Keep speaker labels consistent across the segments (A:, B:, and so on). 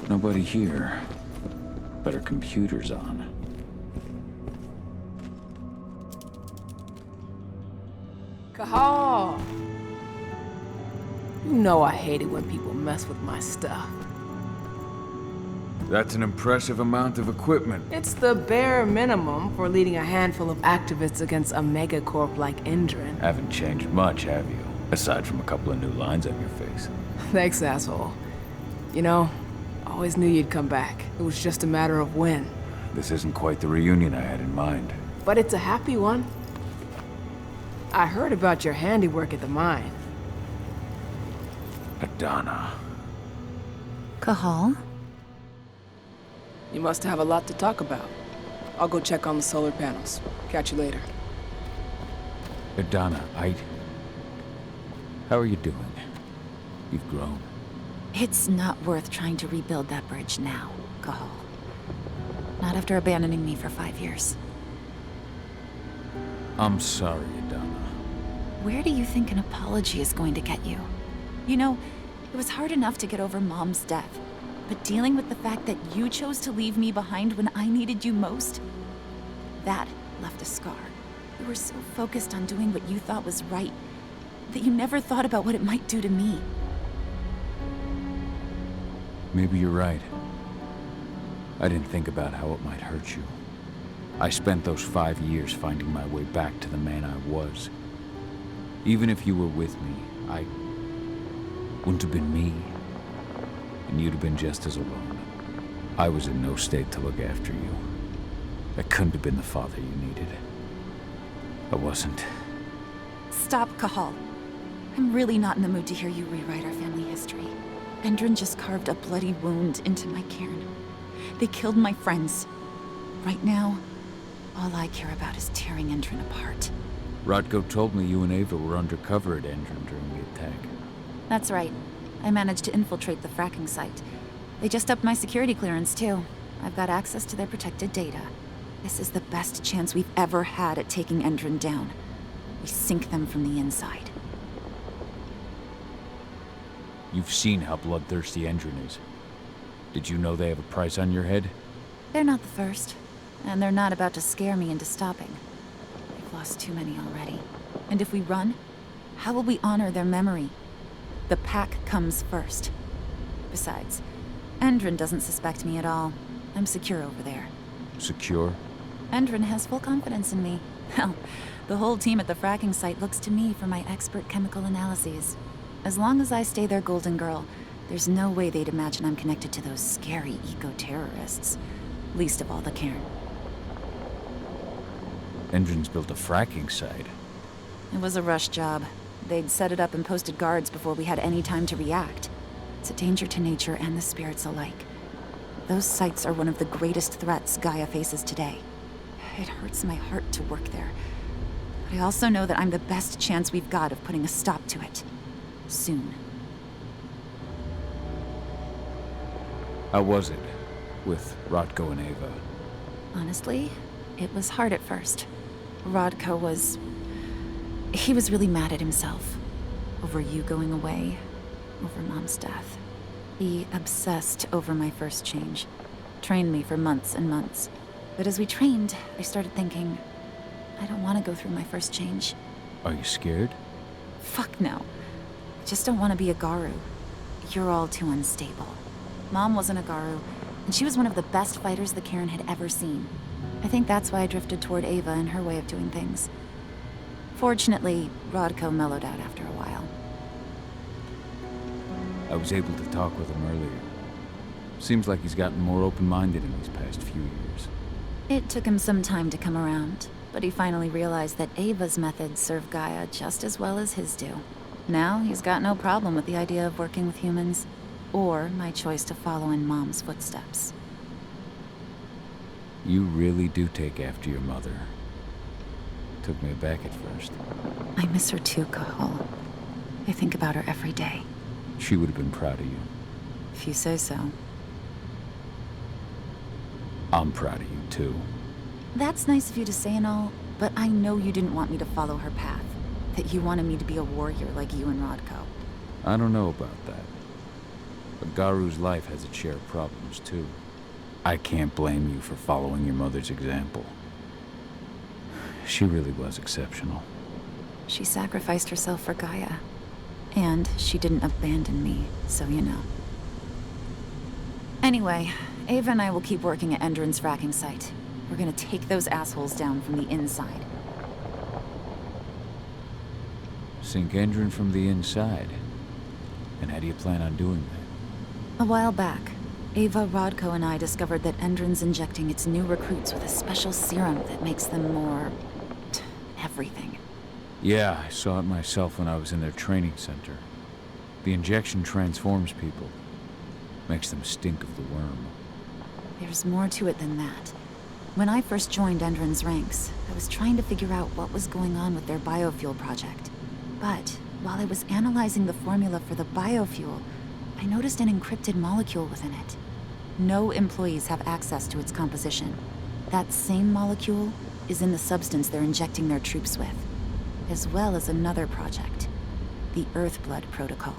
A: Nobody here. But our computer's on.
B: Cahal! You know I hate it when people mess with my stuff.
C: That's an impressive amount of equipment.
B: It's the bare minimum for leading a handful of activists against a megacorp like Endrin.
A: Haven't changed much, have you? Aside from a couple of new lines on your face.
B: Thanks, asshole. You know, I always knew you'd come back. It was just a matter of when.
A: This isn't quite the reunion I had in mind.
B: But it's a happy one. I heard about your handiwork at the mine.
A: Adana.
D: Cahal?
B: You must have a lot to talk about. I'll go check on the solar panels. Catch you later.
A: Adana, how are you doing? You've grown.
D: It's not worth trying to rebuild that bridge now, Cahal. Not after abandoning me for 5 years.
A: I'm sorry, Adana.
D: Where do you think an apology is going to get you? You know, it was hard enough to get over Mom's death, but dealing with the fact that you chose to leave me behind when I needed you most, that left a scar. You were so focused on doing what you thought was right, that you never thought about what it might do to me.
A: Maybe you're right. I didn't think about how it might hurt you. I spent those 5 years finding my way back to the man I was. Even if you were with me, I wouldn't have been me. And you'd have been just as alone. I was in no state to look after you. I couldn't have been the father you needed. I wasn't.
D: Stop, Cahal. I'm really not in the mood to hear you rewrite our family history. Endrin just carved a bloody wound into my cairn. They killed my friends. Right now, all I care about is tearing Endrin apart.
A: Rodko told me you and Ava were undercover at Endrin during the attack.
D: That's right. I managed to infiltrate the fracking site. They just upped my security clearance, too. I've got access to their protected data. This is the best chance we've ever had at taking Endrin down. We sink them from the inside.
A: You've seen how bloodthirsty Endrin is. Did you know they have a price on your head?
D: They're not the first, and they're not about to scare me into stopping. We've lost too many already. And if we run, how will we honor their memory? The pack comes first. Besides, Endrin doesn't suspect me at all. I'm secure over there.
A: Secure?
D: Endrin has full confidence in me. Hell, the whole team at the fracking site looks to me for my expert chemical analyses. As long as I stay their golden girl, there's no way they'd imagine I'm connected to those scary eco-terrorists. Least of all the cairn.
A: Endrin's built a fracking site.
D: It was a rush job. They'd set it up and posted guards before we had any time to react. It's a danger to nature and the spirits alike. Those sites are one of the greatest threats Gaia faces today. It hurts my heart to work there. But I also know that I'm the best chance we've got of putting a stop to it. Soon.
A: How was it with Rodko and Ava?
D: Honestly, it was hard at first. Rodko was... he was really mad at himself. Over you going away. Over Mom's death. He obsessed over my first change. Trained me for months and months. But as we trained, I started thinking, I don't want to go through my first change.
A: Are you scared?
D: Fuck no. I just don't want to be a garou. You're all too unstable. Mom wasn't a garou, and she was one of the best fighters the Cairn had ever seen. I think that's why I drifted toward Ava and her way of doing things. Fortunately, Rodko mellowed out after a while.
A: I was able to talk with him earlier. Seems like he's gotten more open-minded in these past few years.
D: It took him some time to come around, but he finally realized that Ava's methods serve Gaia just as well as his do. Now he's got no problem with the idea of working with humans, or my choice to follow in Mom's footsteps.
A: You really do take after your mother. Took me aback at first.
D: I miss her too, Cahal. I think about her every day.
A: She would have been proud of you.
D: If you say so.
A: I'm proud of you, too.
D: That's nice of you to say and all, but I know you didn't want me to follow her path. That you wanted me to be a warrior like you and Rodko.
A: I don't know about that. But Garu's life has its share of problems, too. I can't blame you for following your mother's example. She really was exceptional.
D: She sacrificed herself for Gaia. And she didn't abandon me, so you know. Anyway, Ava and I will keep working at Endron's fracking site. We're gonna take those assholes down from the inside.
A: Sink Endron from the inside. And how do you plan on doing that?
D: A while back, Ava, Rodko, and I discovered that Endron's injecting its new recruits with a special serum that makes them more... everything.
A: Yeah, I saw it myself when I was in their training center. The injection transforms people. Makes them stink of the worm.
D: There's more to it than that. When I first joined Endron's ranks, I was trying to figure out what was going on with their biofuel project. But while I was analyzing the formula for the biofuel, I noticed an encrypted molecule within it. No employees have access to its composition. That same molecule is in the substance they're injecting their troops with, as well as another project, the Earthblood Protocol.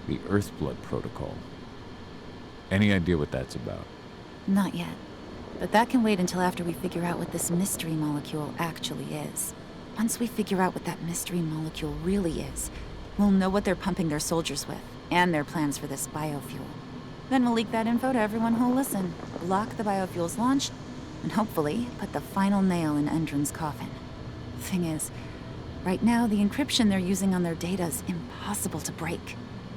A: The Earthblood Protocol. Any idea what that's about?
D: Not yet. But that can wait until after we figure out what this mystery molecule actually is. Once we figure out what that mystery molecule really is, we'll know what they're pumping their soldiers with, and their plans for this biofuel. Then we'll leak that info to everyone who'll listen, block the biofuel's launch, and hopefully put the final nail in Endron's coffin. Thing is, right now the encryption they're using on their data is impossible to break.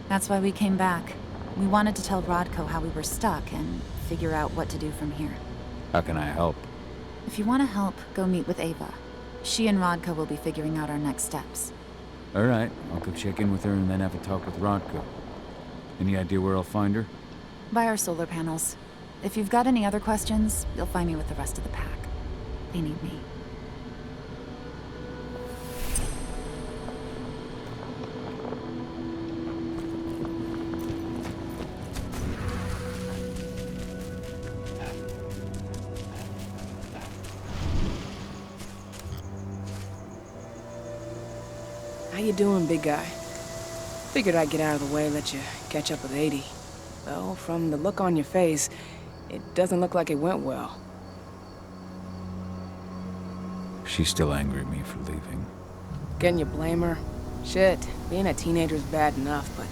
D: That's why we came back. We wanted to tell Rodko how we were stuck and figure out what to do from here.
A: How can I help?
D: If you want to help, go meet with Ava. She and Rodko will be figuring out our next steps.
A: Alright, I'll go check in with her and then have a talk with Rodko. Any idea where I'll find her?
D: By our solar panels. If you've got any other questions, you'll find me with the rest of the pack. They need me.
B: How you doing, big guy? Figured I'd get out of the way, let you catch up with 80. Though, from the look on your face, it doesn't look like it went well.
A: She's still angry at me for leaving.
B: Can you blame her? Shit, being a teenager's bad enough, but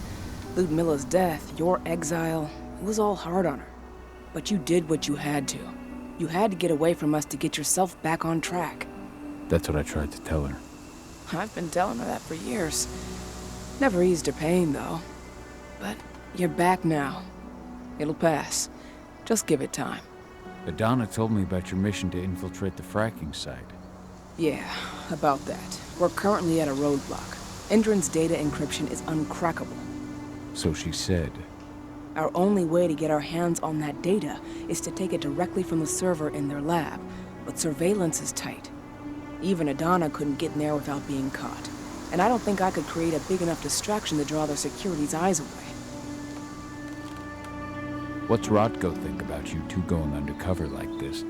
B: Ludmilla's death, your exile, it was all hard on her. But you did what you had to. You had to get away from us to get yourself back on track.
A: That's what I tried to tell her.
B: I've been telling her that for years. Never eased her pain, though. But you're back now. It'll pass. Just give it time.
A: Adana told me about your mission to infiltrate the fracking site.
B: Yeah, about that. We're currently at a roadblock. Endron's data encryption is uncrackable.
A: So she said.
B: Our only way to get our hands on that data is to take it directly from the server in their lab. But surveillance is tight. Even Adana couldn't get in there without being caught. And I don't think I could create a big enough distraction to draw their security's eyes away.
A: What's Rodko think about you two going undercover like this?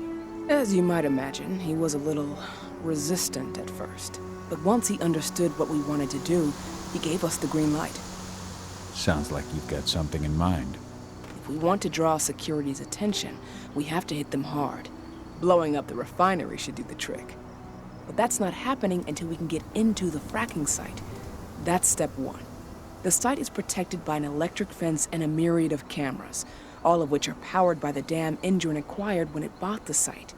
B: As you might imagine, he was a little resistant at first. But once he understood what we wanted to do, he gave us the green light.
A: Sounds like you've got something in mind.
B: If we want to draw security's attention, we have to hit them hard. Blowing up the refinery should do the trick. But that's not happening until we can get into the fracking site. That's step one. The site is protected by an electric fence and a myriad of cameras, all of which are powered by the dam Endron acquired when it bought the site.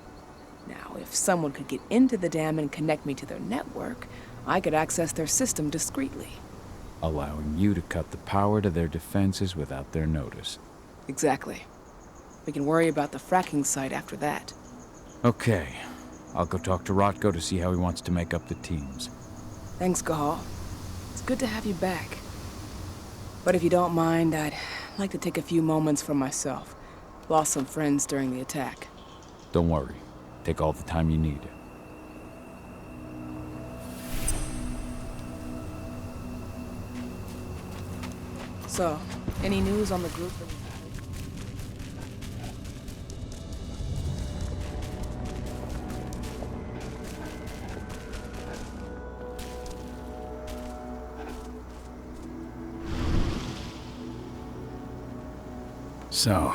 B: Now, if someone could get into the dam and connect me to their network, I could access their system discreetly.
A: Allowing you to cut the power to their defenses without their notice.
B: Exactly. We can worry about the fracking site after that.
A: Okay. I'll go talk to Rodko to see how he wants to make up the teams.
B: Thanks, Cahal. It's good to have you back. But if you don't mind, I'd like to take a few moments for myself. Lost some friends during the attack.
A: Don't worry. Take all the time you need.
B: So, any news on the group?
E: So,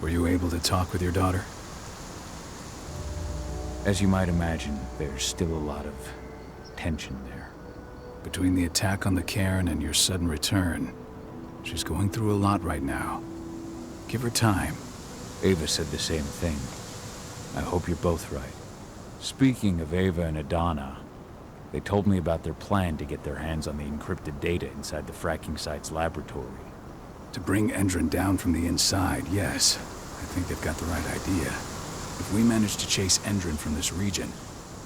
E: were you able to talk with your daughter?
A: As you might imagine, there's still a lot of tension there.
E: Between the attack on the cairn and your sudden return, she's going through a lot right now. Give her time.
A: Ava said the same thing. I hope you're both right. Speaking of Ava and Adana, they told me about their plan to get their hands on the encrypted data inside the fracking site's laboratory.
E: To bring Endron down from the inside, yes. I think they've got the right idea. If we manage to chase Endron from this region,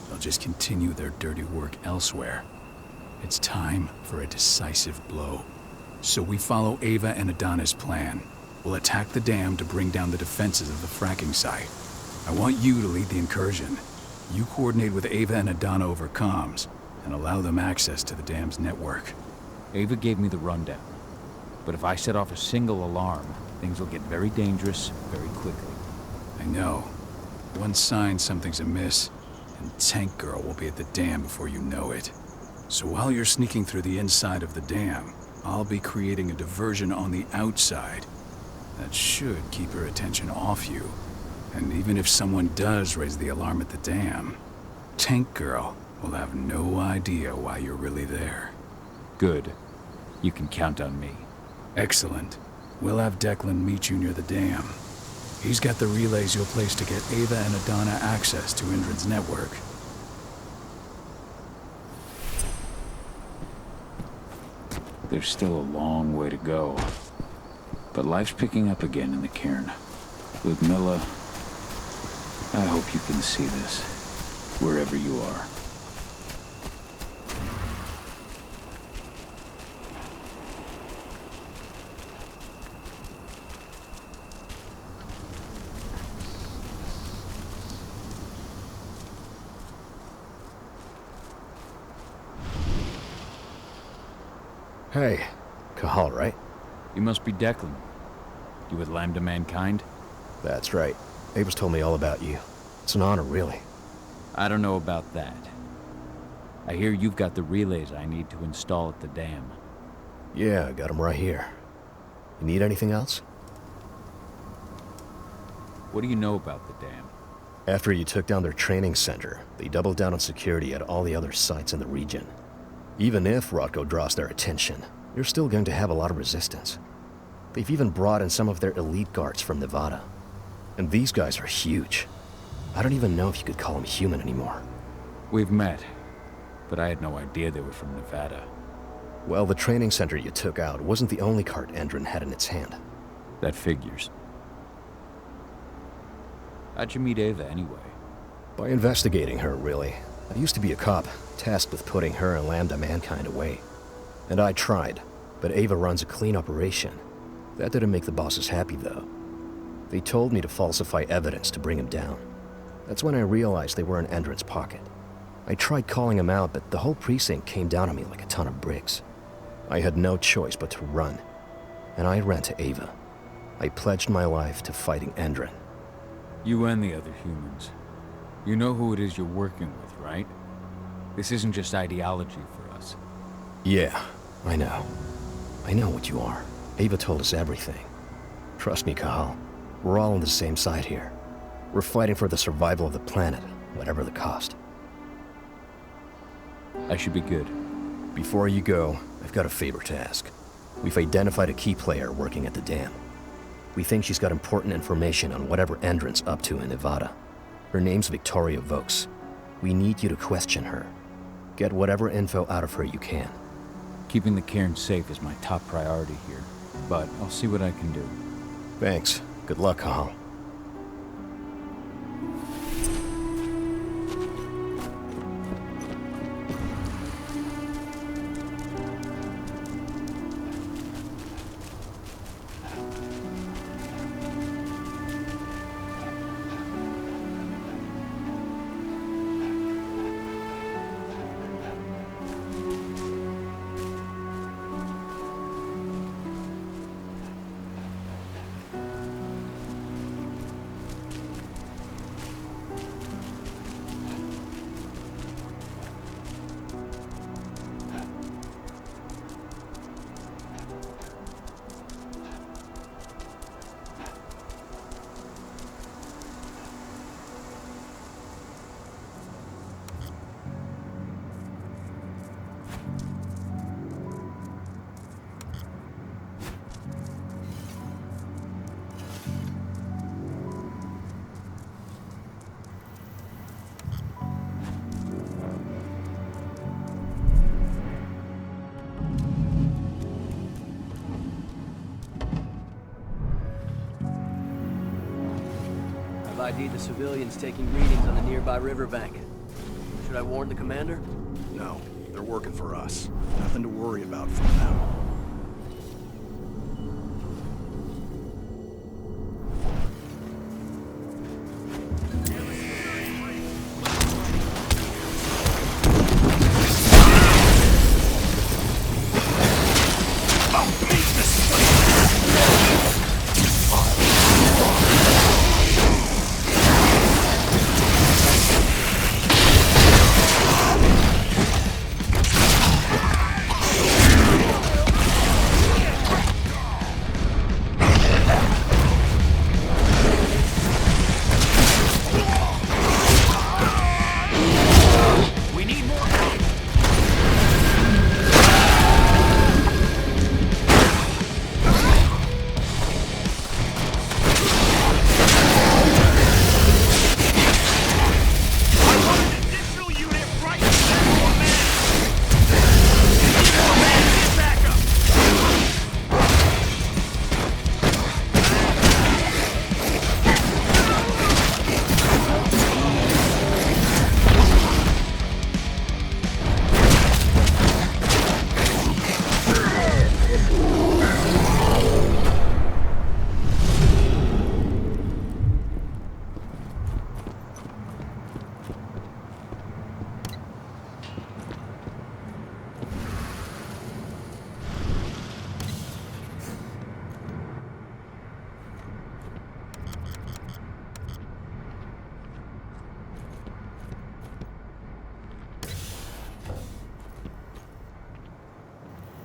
E: they'll just continue their dirty work elsewhere. It's time for a decisive blow. So we follow Ava and Adana's plan. We'll attack the dam to bring down the defenses of the fracking site. I want you to lead the incursion. You coordinate with Ava and Adana over comms, and allow them access to the dam's network.
A: Ava gave me the rundown. But if I set off a single alarm, things will get very dangerous very quickly.
E: I know. One sign something's amiss, and Tank Girl will be at the dam before you know it. So while you're sneaking through the inside of the dam, I'll be creating a diversion on the outside. That should keep her attention off you. And even if someone does raise the alarm at the dam, Tank Girl will have no idea why you're really there.
A: Good. You can count on me.
E: Excellent. We'll have Declan meet you near the dam. He's got the relays you'll place to get Ava and Adana access to Indran's network.
A: There's still a long way to go. But life's picking up again in the cairn. Ludmilla, I hope you can see this, wherever you are.
F: Hey, Cahal, right?
A: You must be Declan. You with Lambda Mankind?
F: That's right. Ava's told me all about you. It's an honor, really.
A: I don't know about that. I hear you've got the relays I need to install at the dam.
F: Yeah, I got them right here. You need anything else?
A: What do you know about the dam?
F: After you took down their training center, they doubled down on security at all the other sites in the region. Even if Rodko draws their attention, you're still going to have a lot of resistance. They've even brought in some of their elite guards from Nevada. And these guys are huge. I don't even know if you could call them human anymore.
A: We've met, but I had no idea they were from Nevada.
F: Well, the training center you took out wasn't the only cart Endron had in its hand.
A: That figures. How'd you meet Ava anyway?
F: By investigating her, really. I used to be a cop, tasked with putting her and Lambda Mankind away. And I tried, but Ava runs a clean operation. That didn't make the bosses happy, though. They told me to falsify evidence to bring him down. That's when I realized they were in Endron's pocket. I tried calling him out, but the whole precinct came down on me like a ton of bricks. I had no choice but to run. And I ran to Ava. I pledged my life to fighting Endron.
A: You and the other humans. You know who it is you're working with, right? This isn't just ideology for us.
F: Yeah, I know. I know what you are. Ava told us everything. Trust me, Cahal. We're all on the same side here. We're fighting for the survival of the planet, whatever the cost.
A: I should be good.
F: Before you go, I've got a favor to ask. We've identified a key player working at the dam. We think she's got important information on whatever Endron's up to in Nevada. Her name's Victoria Vokes. We need you to question her. Get whatever info out of her you can.
A: Keeping the cairn safe is my top priority here, but I'll see what I can do.
F: Thanks. Good luck, Cahal.
G: ID'd the civilians taking readings on the nearby riverbank. Should I warn the commander?
H: No, they're working for us. Nothing to worry about from them.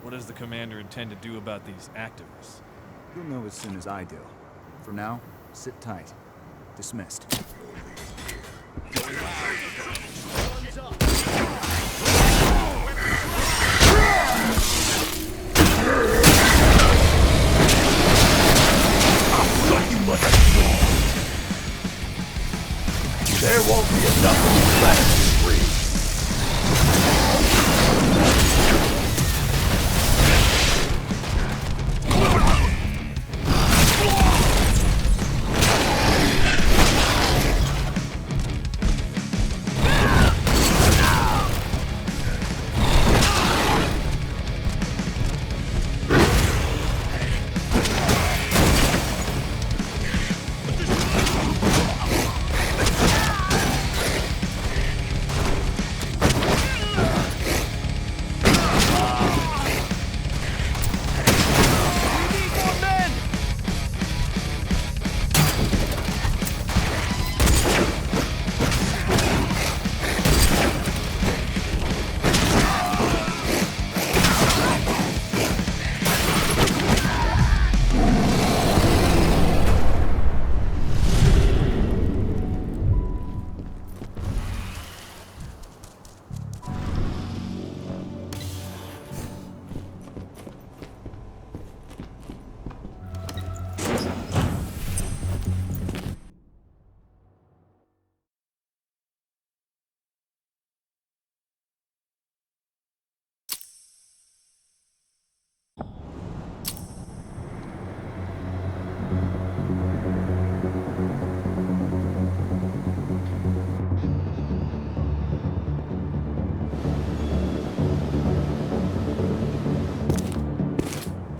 I: What does the commander intend to do about these activists?
J: You'll know as soon as I do. For now, sit tight. Dismissed.
H: There won't be enough of you left to breathe.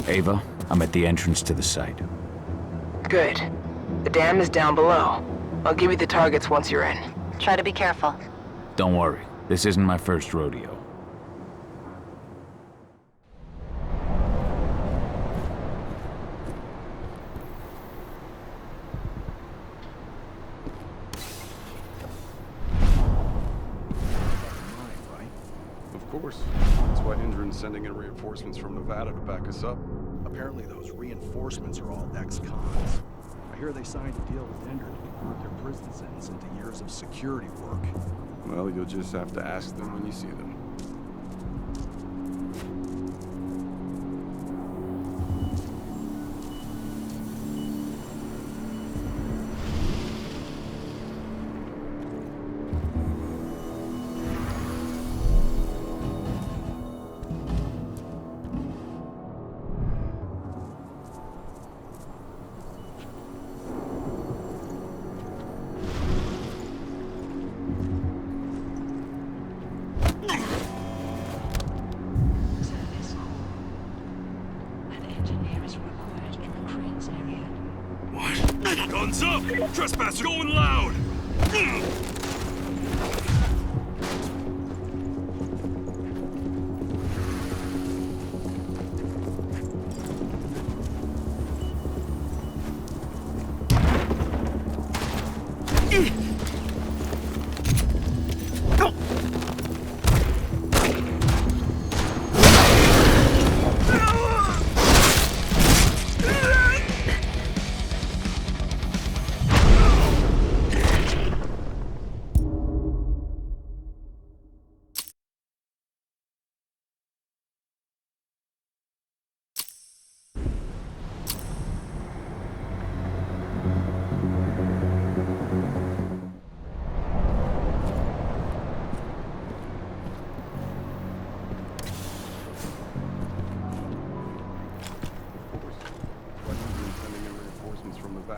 A: Ava, I'm at the entrance to the site.
B: Good. The dam is down below. I'll give you the targets once you're in.
D: Try to be careful.
A: Don't worry, this isn't my first rodeo.
K: Of course. That's why Indran's sending in reinforcements from Nevada to back us up.
H: Apparently those reinforcements are all ex-cons. I hear they signed a deal with Indran to convert their prison sentence into years of security work.
K: Well, you'll just have to ask them when you see them.
L: up! Trespasser going loud!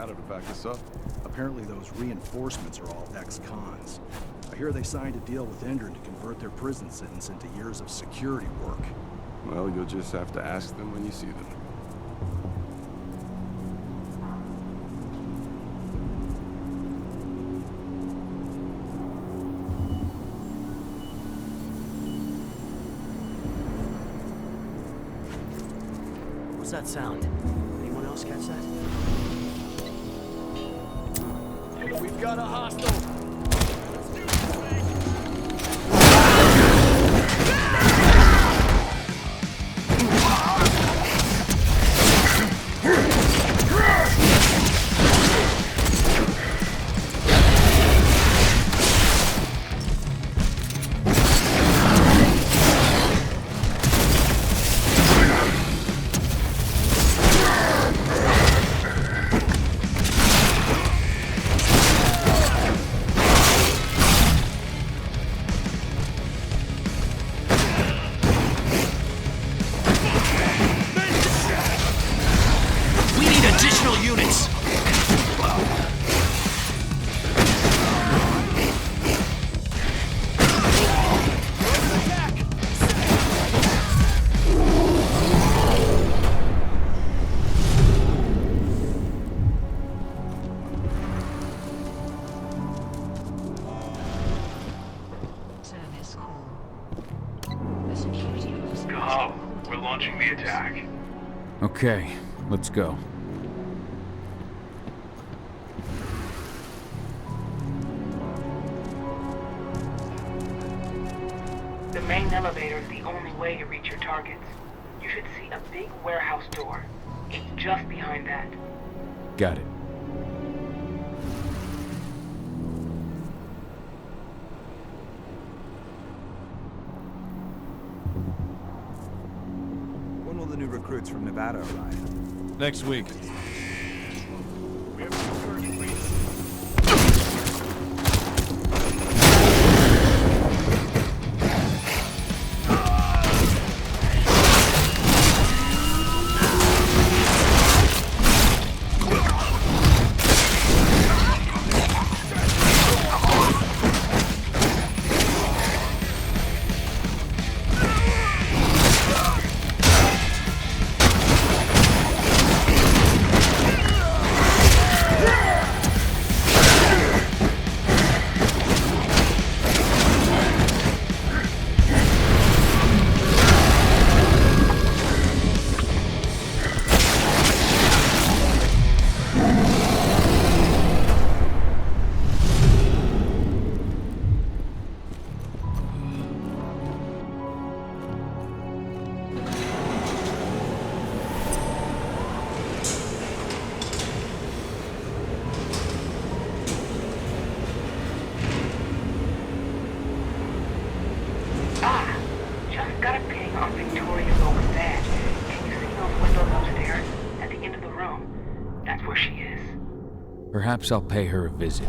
K: To back us up.
H: Apparently those reinforcements are all ex-cons. I hear they signed a deal with Endrin to convert their prison sentence into years of security work.
K: Well, you'll just have to ask them when you see them.
G: What's that sound? Anyone else catch that?
L: We've got a hostile!
M: Cahal, we're launching the attack.
A: Okay, let's go.
N: The main elevator is the only way to reach your targets. You should see a big warehouse door. It's just behind that.
A: Got it.
J: When will the new recruits from Nevada arrive?
I: Next week.
L: We have security, please.
A: Perhaps I'll pay her a visit.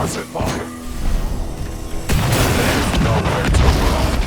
L: pass it by. There's nowhere to run.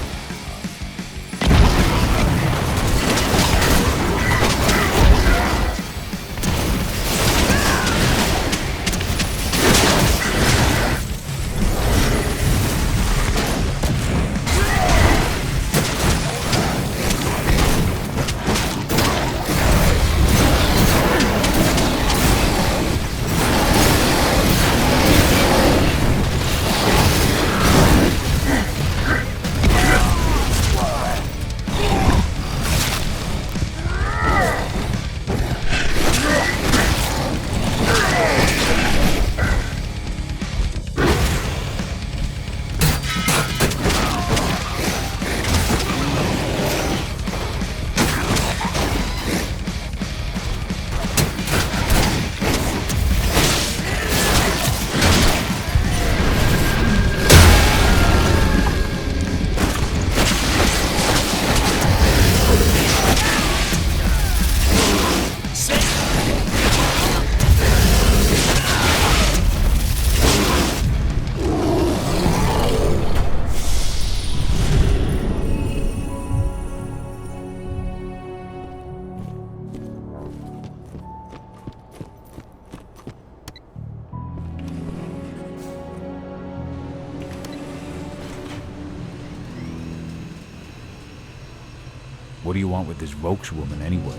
A: What do you want with this Vokes woman anyway?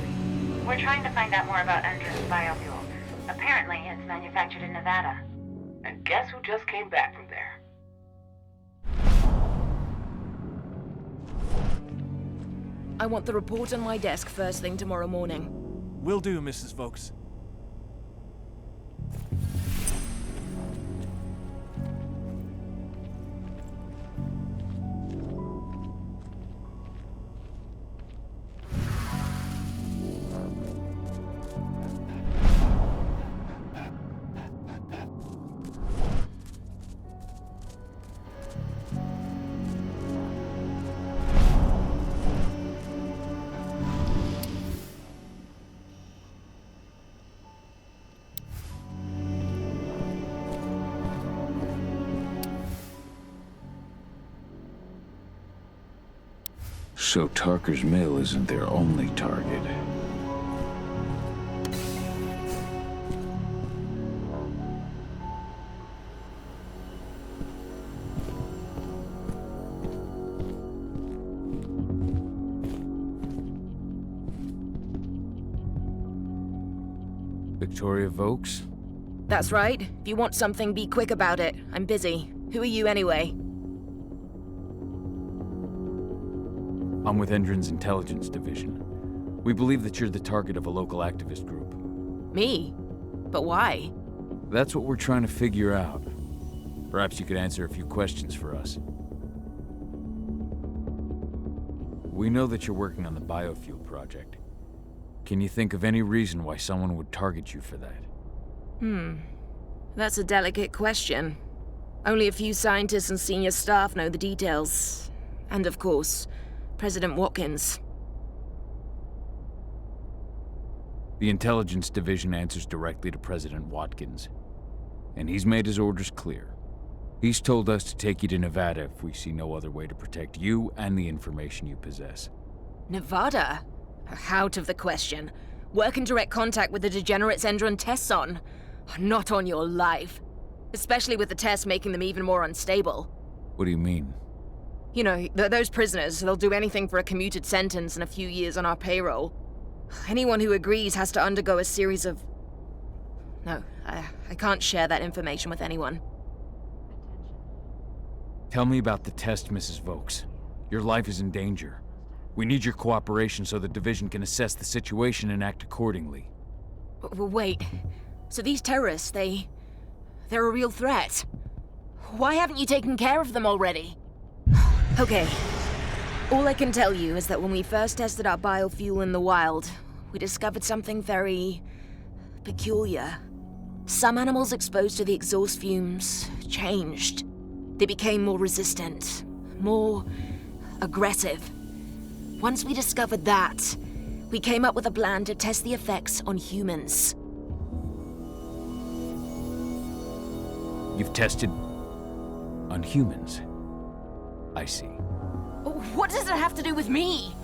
N: We're trying to find out more about Endrin's biofuel. Apparently, it's manufactured in Nevada.
M: And guess who just came back from there?
B: I want the report on my desk first thing tomorrow morning.
I: Will do, Mrs. Vokes.
A: So Tarker's Mill isn't their only target. Victoria Vokes?
B: That's right. If you want something, be quick about it. I'm busy. Who are you anyway?
A: I'm with Endrin's intelligence division. We believe that you're the target of a local activist group.
B: Me? But why?
A: That's what we're trying to figure out. Perhaps you could answer a few questions for us. We know that you're working on the biofuel project. Can you think of any reason why someone would target you for that?
B: That's a delicate question. Only a few scientists and senior staff know the details. And of course, President Watkins.
A: The intelligence division answers directly to President Watkins. And he's made his orders clear. He's told us to take you to Nevada if we see no other way to protect you and the information you possess.
B: Nevada? Out of the question. Work in direct contact with the degenerates Endrin tests on. Not on your life. Especially with the tests making them even more unstable.
A: What do you mean?
B: You know, those prisoners, they'll do anything for a commuted sentence and a few years on our payroll. Anyone who agrees has to undergo a series of... No, I can't share that information with anyone.
A: Tell me about the test, Mrs. Vokes. Your life is in danger. We need your cooperation so the division can assess the situation and act accordingly.
B: Wait, so these terrorists, they're a real threat? Why haven't you taken care of them already? Okay, all I can tell you is that when we first tested our biofuel in the wild, we discovered something very peculiar. Some animals exposed to the exhaust fumes changed. They became more resistant, more aggressive. Once we discovered that, we came up with a plan to test the effects on humans.
A: You've tested on humans. I see.
O: What does it have to do with me?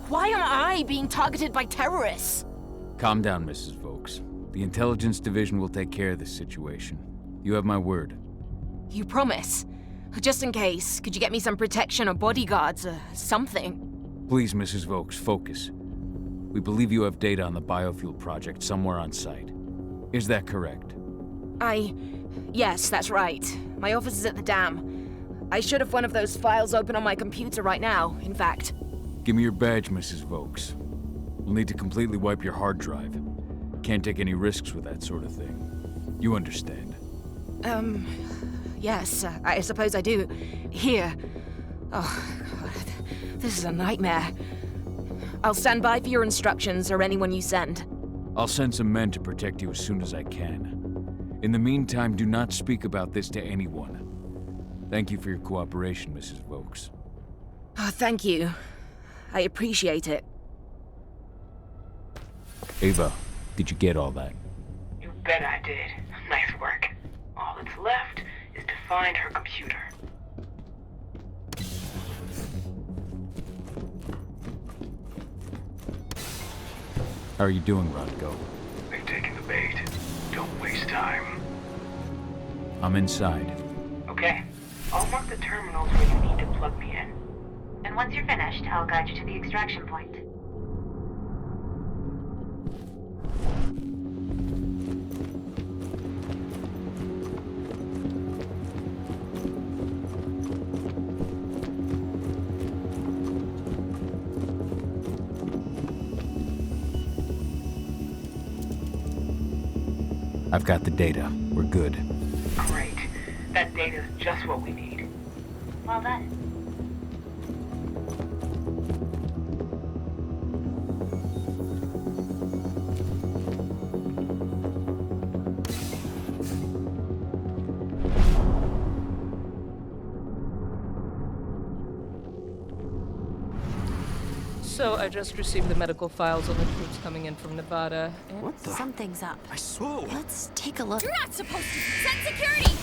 O: Why am I being targeted by terrorists?
A: Calm down, Mrs. Vokes. The Intelligence Division will take care of this situation. You have my word.
O: You promise? Just in case, could you get me some protection or bodyguards or something?
A: Please, Mrs. Vokes, focus. We believe you have data on the biofuel project somewhere on site. Is that correct?
O: Yes, that's right. My office is at the dam. I should have one of those files open on my computer right now, in fact.
A: Give me your badge, Mrs. Vokes. We'll need to completely wipe your hard drive. Can't take any risks with that sort of thing. You understand?
O: Yes, I suppose I do. Here. Oh, God. This is a nightmare. I'll stand by for your instructions or anyone you send.
A: I'll send some men to protect you as soon as I can. In the meantime, do not speak about this to anyone. Thank you for your cooperation, Mrs. Vokes.
O: Oh, thank you. I appreciate it.
A: Ava, did you get all that?
N: You bet I did. Nice work. All that's left is to find her computer.
A: How are you doing, Rodko?
L: They've taken the bait. Don't waste time.
A: I'm inside.
N: Okay. I'll mark the terminals where you need to plug me in.
P: And once you're finished, I'll guide you to the extraction point.
A: I've got the data. We're good.
N: Great. That data's just what we need.
P: Well done.
Q: So I just received the medical files on the troops coming in from Nevada. And
D: What the? Something's up.
H: I swear.
D: Let's take a look.
O: You're not supposed to send security!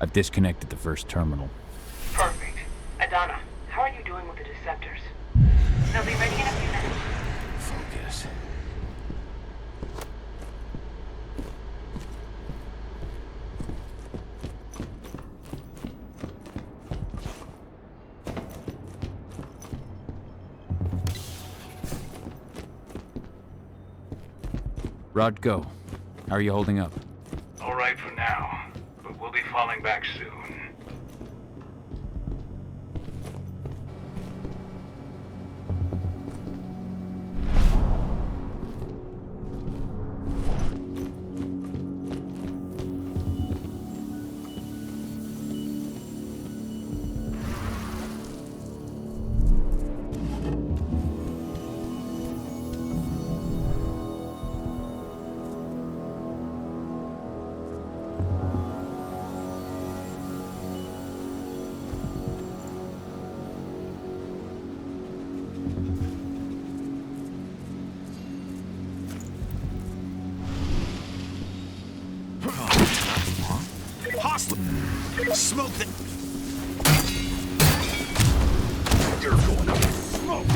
A: I've disconnected the first terminal.
N: Perfect. Adana, how are you doing with the deceptors?
P: They'll be ready in a few minutes.
A: Focus. Rodko, how are you holding up?
L: All right for now, but we'll be falling back soon.
E: Smoke the... You're going up in smoke!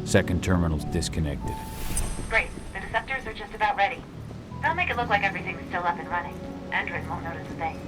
A: Second terminal's disconnected.
P: Great. The deceptors are just about ready. They'll make it look like everything's still up and running. Endrin won't notice a thing.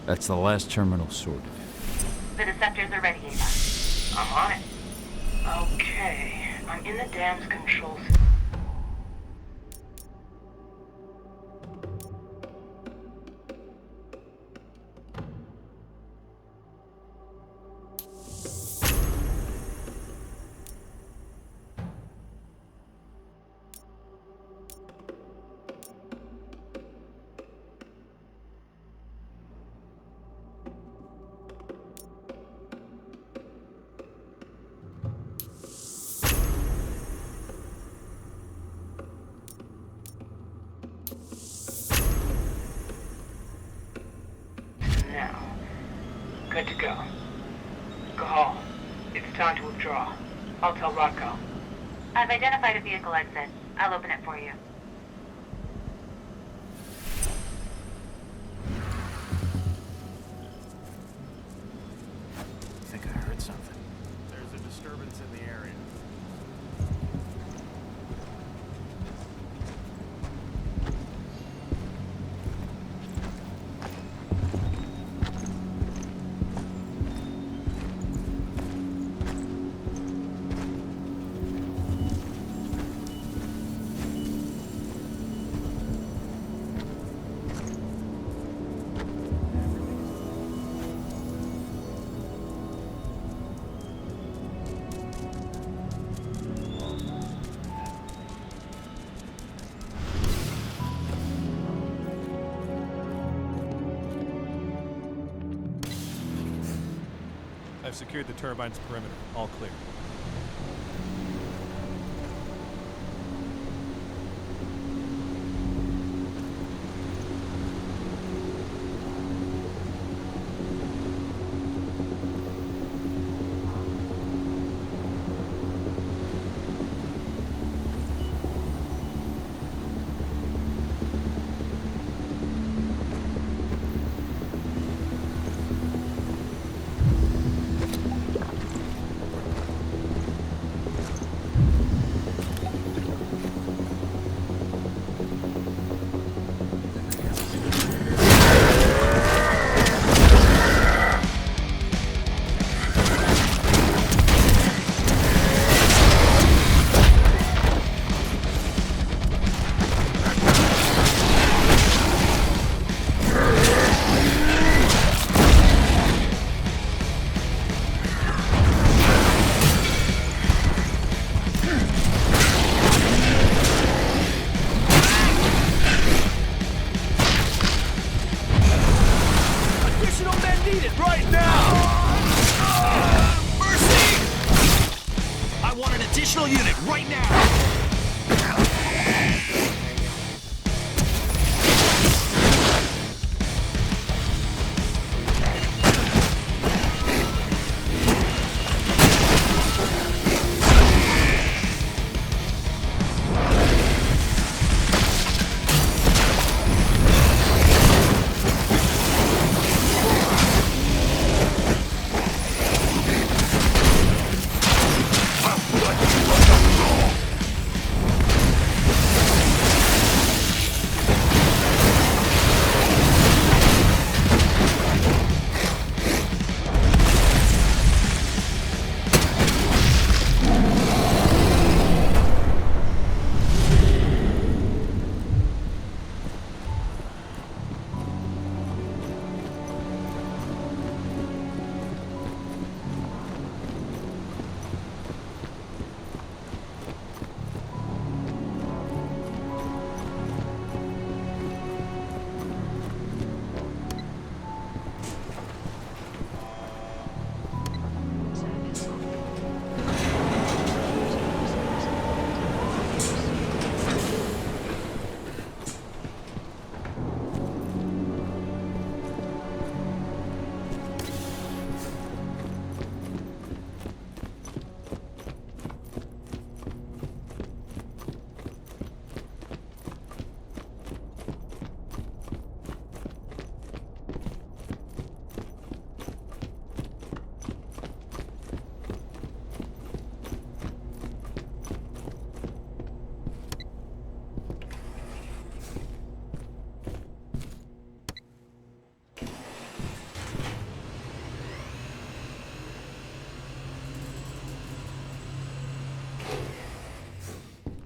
A: That's the last terminal sorted.
P: The deceptors are ready, Ava.
M: I'm on it. Okay, I'm in the dam's control system. Now, good to go. Cahal, it's time to withdraw. I'll tell Rodko.
P: I've identified a vehicle exit. I'll open it for you.
J: I think I heard something. There's a disturbance in the area.
I: I've secured the turbine's perimeter. All clear.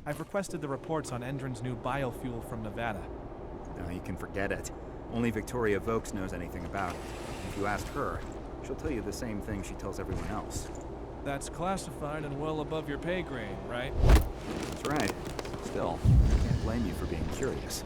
I: I've requested the reports on Endron's new biofuel from Nevada.
J: No, you can forget it. Only Victoria Vokes knows anything about it. If you ask her, she'll tell you the same thing she tells everyone else.
I: That's classified and well above your pay grade, right?
J: That's right. Still, I can't blame you for being curious.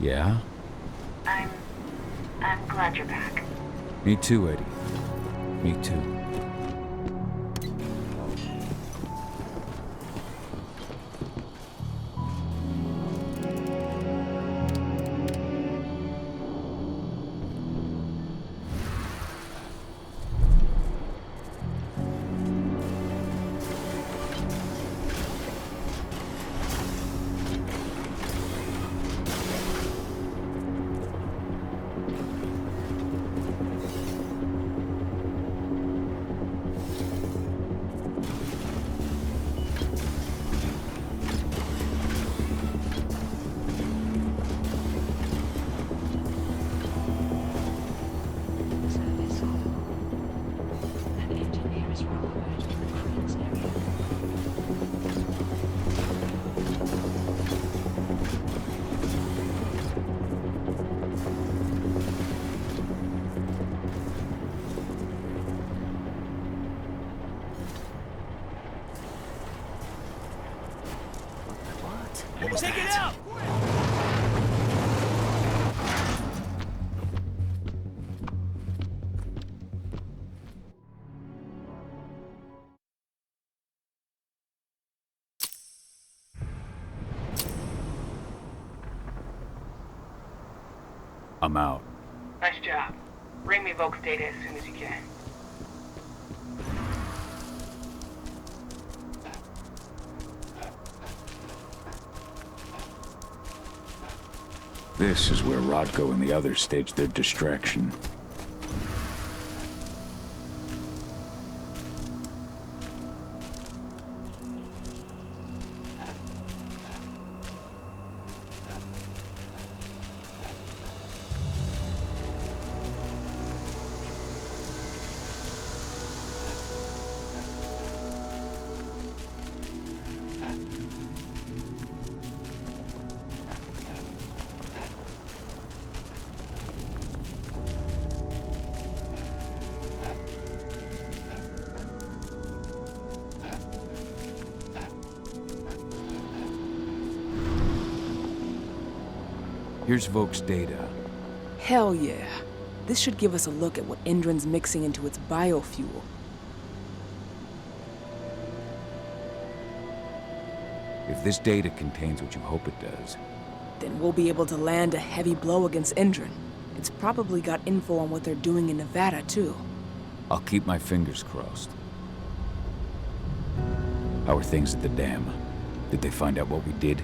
A: Yeah?
P: I'm glad you're back.
A: Me too, Eddie. Me too. I'm out.
M: Nice job. Bring me Volk's data as soon as you can.
A: This is where Rodko and the others staged their distraction. Here's Volk's data.
B: Hell yeah. This should give us a look at what Endron's mixing into its biofuel.
A: If this data contains what you hope it does,
B: then we'll be able to land a heavy blow against Endron. It's probably got info on what they're doing in Nevada, too.
A: I'll keep my fingers crossed. How are things at the dam? Did they find out what we did?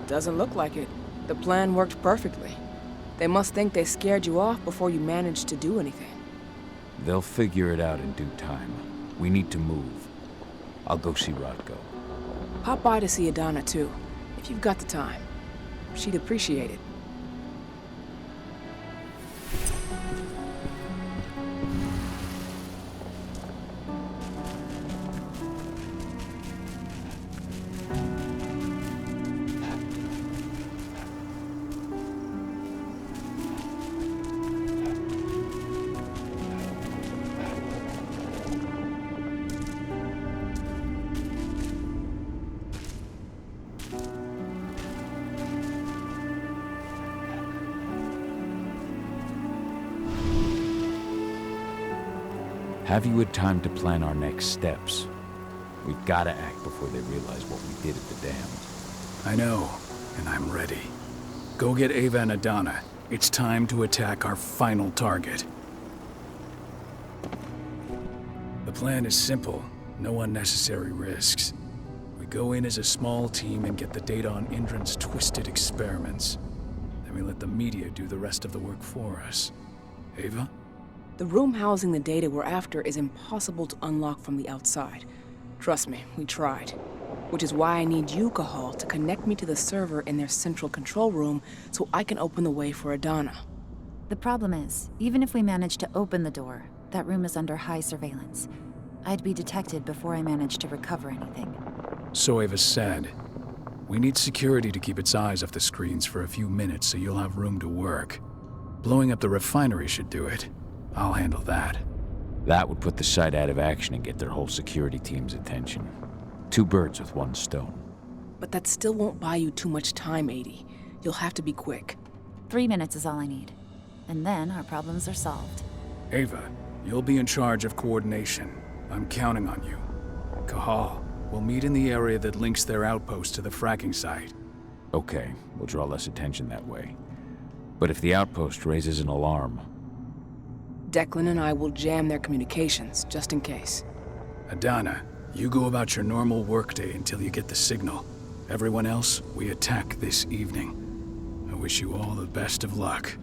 B: Doesn't look like it. The plan worked perfectly. They must think they scared you off before you managed to do anything.
A: They'll figure it out in due time. We need to move. I'll go see Rodko.
B: Pop by to see Adana, too, if you've got the time. She'd appreciate it.
A: Have you had time to plan our next steps? We've got to act before they realize what we did at the dam.
E: I know, and I'm ready. Go get Ava and Adana. It's time to attack our final target. The plan is simple. No unnecessary risks. We go in as a small team and get the data on Endron's twisted experiments. Then we let the media do the rest of the work for us. Ava?
B: The room housing the data we're after is impossible to unlock from the outside. Trust me, we tried. Which is why I need you, Cahal, to connect me to the server in their central control room so I can open the way for Adana.
D: The problem is, even if we manage to open the door, that room is under high surveillance. I'd be detected before I managed to recover anything.
E: So Ava said. We need security to keep its eyes off the screens for a few minutes so you'll have room to work. Blowing up the refinery should do it. I'll handle that.
A: That would put the site out of action and get their whole security team's attention. 2 birds with 1 stone.
B: But that still won't buy you too much time, 80. You'll have to be quick.
D: 3 minutes is all I need. And then our problems are solved.
E: Ava, you'll be in charge of coordination. I'm counting on you. Cahal, we'll meet in the area that links their outpost to the fracking site.
A: Okay, we'll draw less attention that way. But if the outpost raises an alarm...
B: Declan and I will jam their communications, just in case.
E: Adana, you go about your normal workday until you get the signal. Everyone else, we attack this evening. I wish you all the best of luck.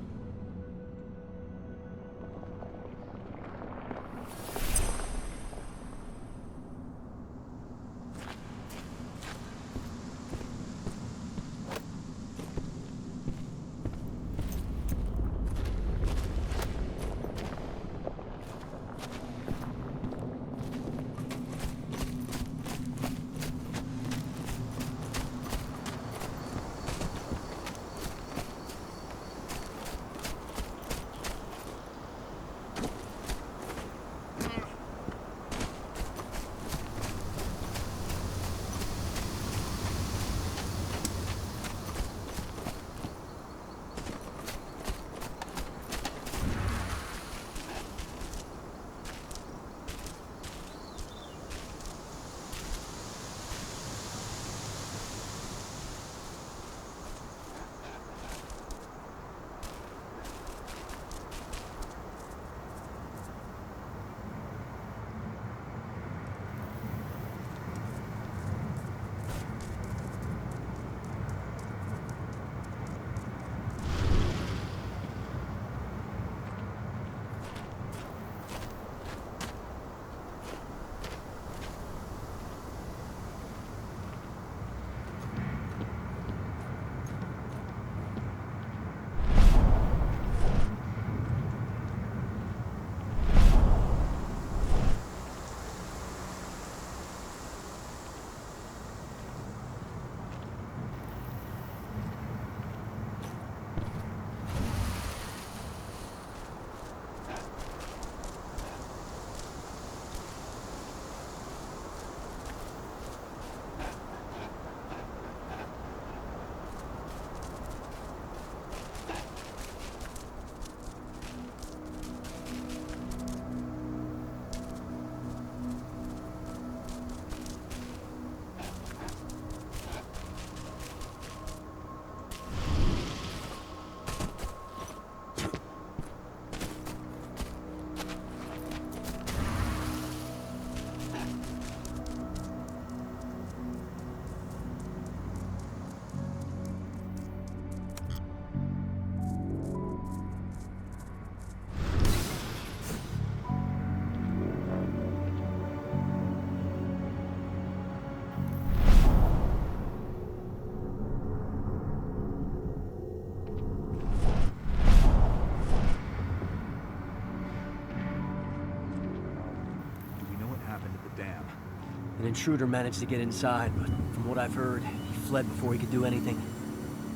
G: An intruder managed to get inside, but from what I've heard, he fled before he could do anything.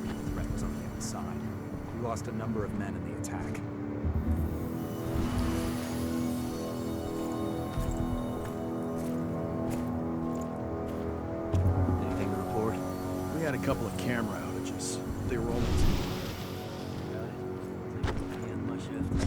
J: The threat was on the outside. We lost a number of men in the attack.
G: Anything to report?
H: We had a couple of camera outages. They were almost...
G: Got it. Take me in my shift.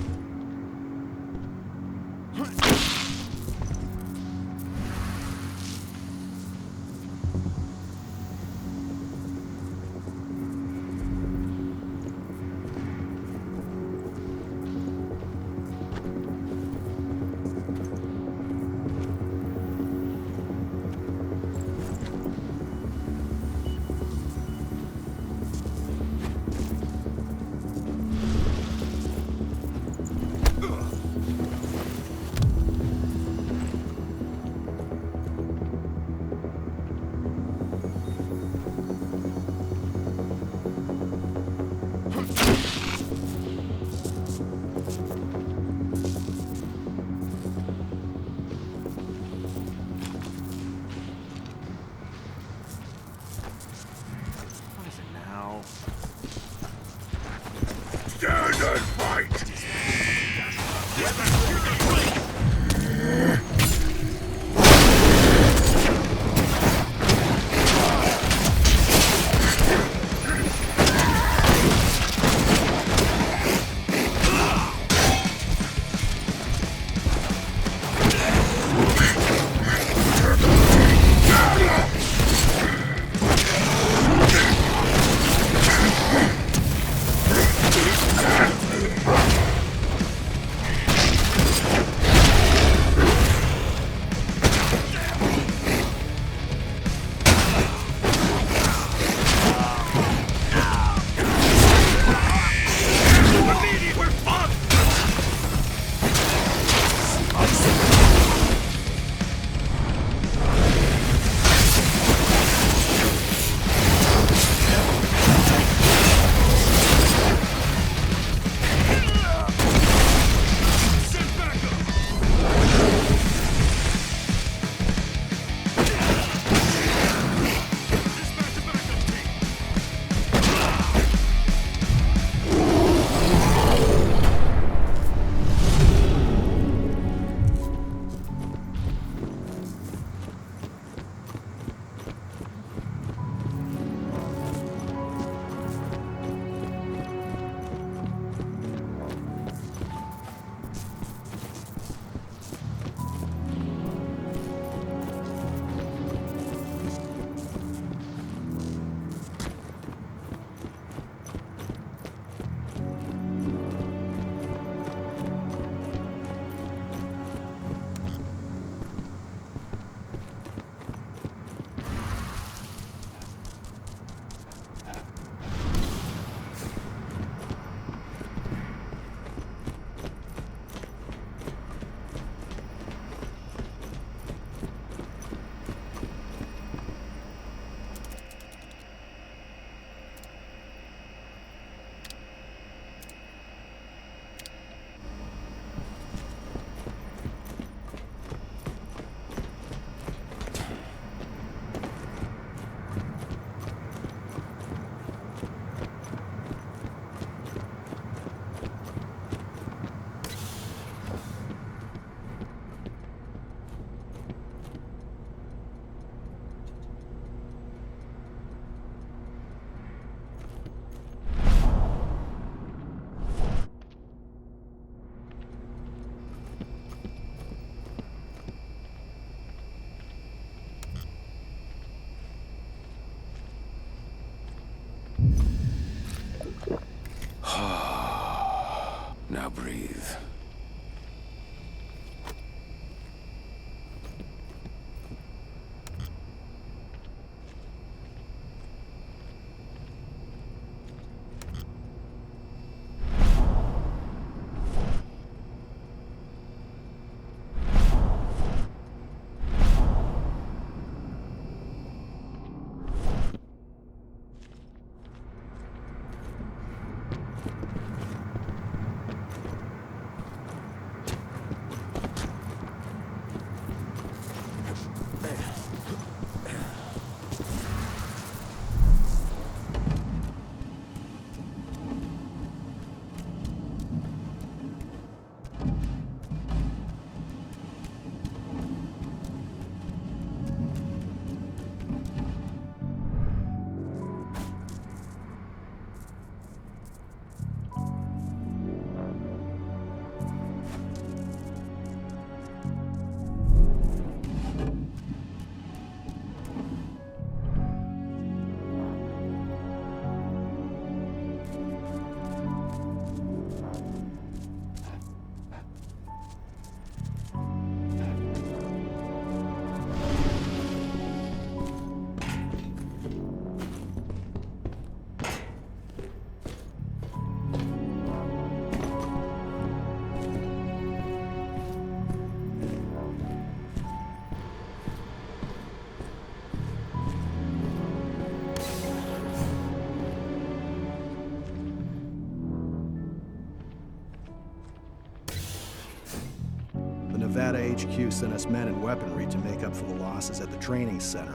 H: Nevada HQ sent us men and weaponry to make up for the losses at the training center.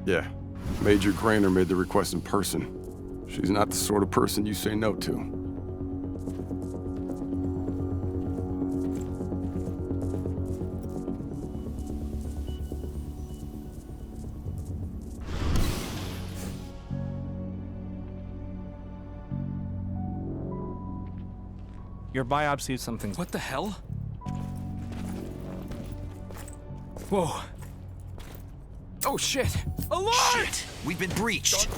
K: Yeah. Major Grainer made the request in person. She's not the sort of person you say no to.
R: Your biopsy is something.
S: What the hell? Whoa. Oh shit! Alarm! Shit! We've been breached!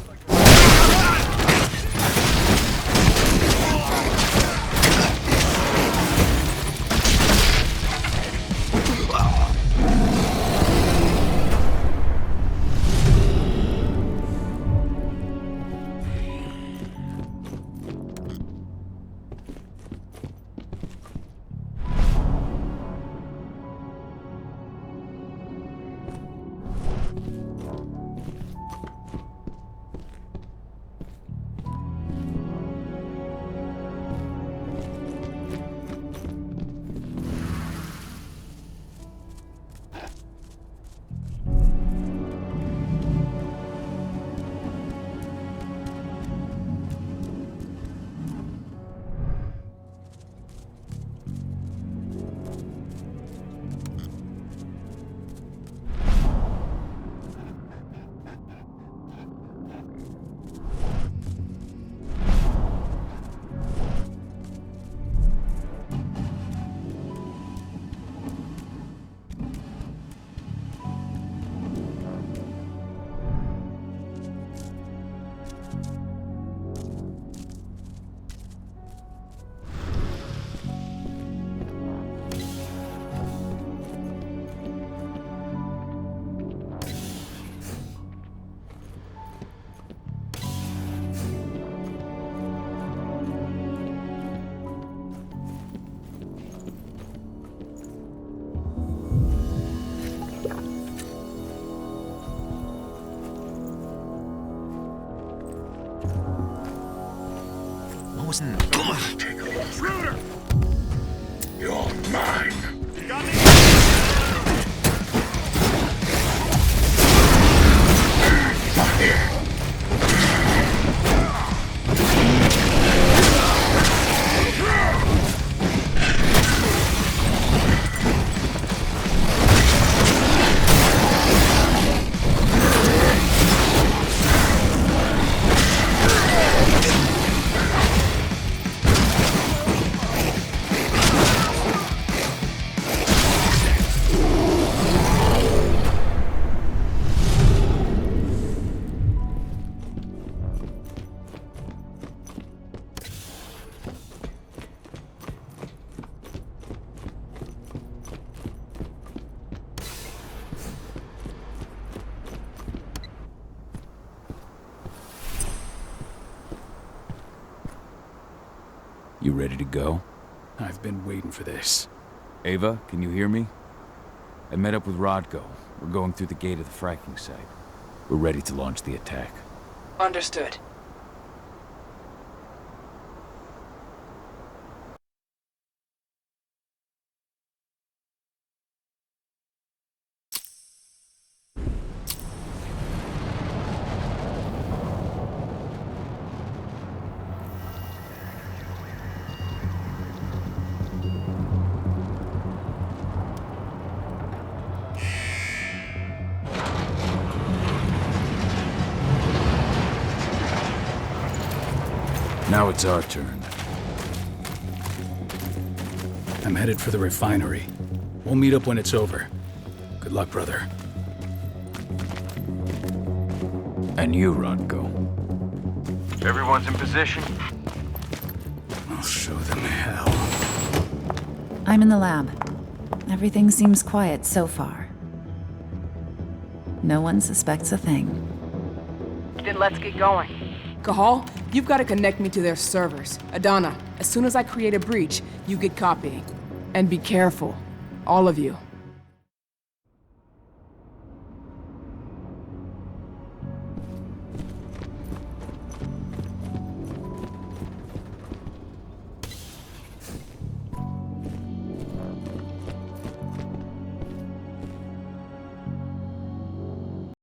T: Take a look. Intruder! You're mine. You got me? Here.
A: You ready to go?
E: I've been waiting for this.
A: Ava, can you hear me? I met up with Rodko. We're going through the gate of the fracking site. We're ready to launch the attack.
B: Understood.
A: Now it's our turn.
E: I'm headed for the refinery. We'll meet up when it's over. Good luck, brother.
A: And you, Rodko.
C: Everyone's in position?
E: I'll show them hell.
D: I'm in the lab. Everything seems quiet so far. No one suspects a thing.
M: Then let's get going.
B: Cahal, you've got to connect me to their servers. Adana, as soon as I create a breach, you get copying. And be careful. All of you.